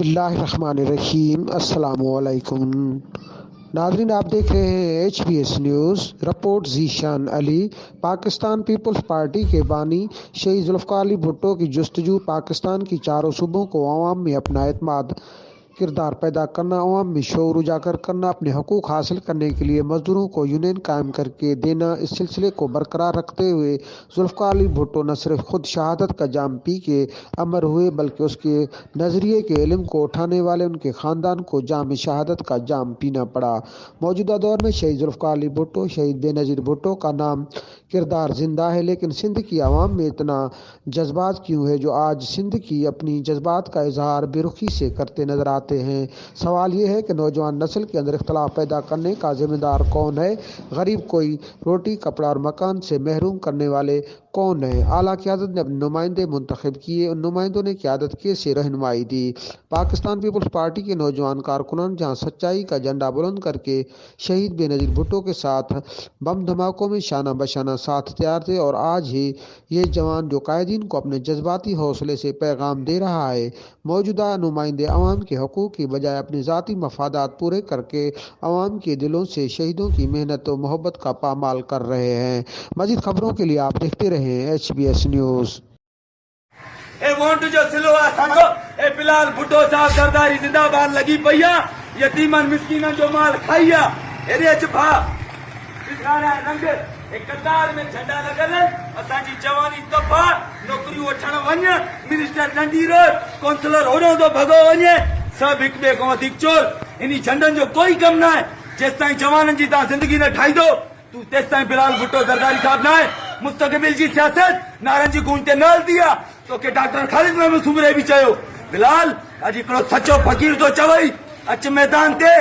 बिस्मिल्लाहिर्रहमानिर्रहीम। अस्सलाम वालेकुम नाज़रीन, आप देख रहे हैं HBS news. Report Zeeshan Ali. Pakistan Peoples Party के बानी शहीद जुल्फ़िकार अली भुट्टो की जस्तजू पाकिस्तान की चारों सूबों को अवाम में अपना एतमाद किरदार पैदा करना, अवाम में शऊर उजागर करना, अपने हकूक़ हासिल करने के लिए मज़दूरों को यूनियन कायम करके देना। इस सिलसिले को बरकरार रखते हुए जुल्फ़िकार अली भुट्टो न सिर्फ खुद शहादत का जाम पी के अमर हुए, बल्कि उसके नज़रिए के इल्म को उठाने वाले उनके ख़ानदान को जाम शहादत का जाम पीना पड़ा। मौजूदा दौर में शहीद जुल्फ़िकार अली भुट्टो, शहीद बेनज़ीर भुट्टो का नाम किरदार ज़िंदा है, लेकिन सिंध की आवाम में इतना जज्बात क्यों है जो आज सिंध की अपनी जज्बात का इजहार बेरुखी से करते नजर आते हैं। सवाल ये है कि नौजवान नस्ल के अंदर इख्तलाफ पैदा करने का जिम्मेदार कौन है? गरीब कोई रोटी कपड़ा और मकान से महरूम करने वाले कौन है? आला क़यादत ने अपने नुमाइंदे मुंतखब किए, उन नुमाइंदों ने क़यादत कैसे रहनुमाई दी? पाकिस्तान पीपल्स पार्टी के नौजवान कारकुनान जहाँ सच्चाई का झंडा बुलंद करके शहीद बेनज़ीर भुट्टो के साथ बम धमाकों में शाना बशाना साथ तैयार थे, और आज ही ये जवान जो कायदीन को अपने जज्बाती हौसले से पैगाम दे रहा है। मौजूदा नुमाइंदे अवाम के हकूक़ की बजाय अपने ज़ाती मफादात पूरे करके अवाम के दिलों से शहीदों की मेहनत और मोहब्बत का पामाल कर रहे हैं। मज़ीद खबरों के लिए आप देखते रहें HBS न्यूज़। जो सिलो सांगो बिलाल भुट्टो साहब सरदारी जिंदाबाद लगी पैया, यतीमन मिस्कीनन जो माल खाइया एरे भा रंग एक कतार में झंडा लगल असांजी जवानी दफ़ा नौकरियूं वठण वञ, मिनिस्टर नंढी रोड काउंसलर होॾो तो भॻो वञे, सभु हिक ॿिए खां वधीक चोर। इन झंडनि जो कोई कम न आहे। जेसि ताईं जवाननि जी तव्हां ज़िंदगी न ठाहींदो तूं तेसि ताईं बिलाल भुट्टो ज़रदारी साहब न आहे। मुस्तक़बिल जी सियासत नारनि जी गूंज ते न हलंदी आहे। तोखे डॉक्टर ख़ालिद महमूद सूबरे बि चयो, बिलाल अॼु हिकिड़ो सचो फ़क़ीर तो चवई, अच मैदान ते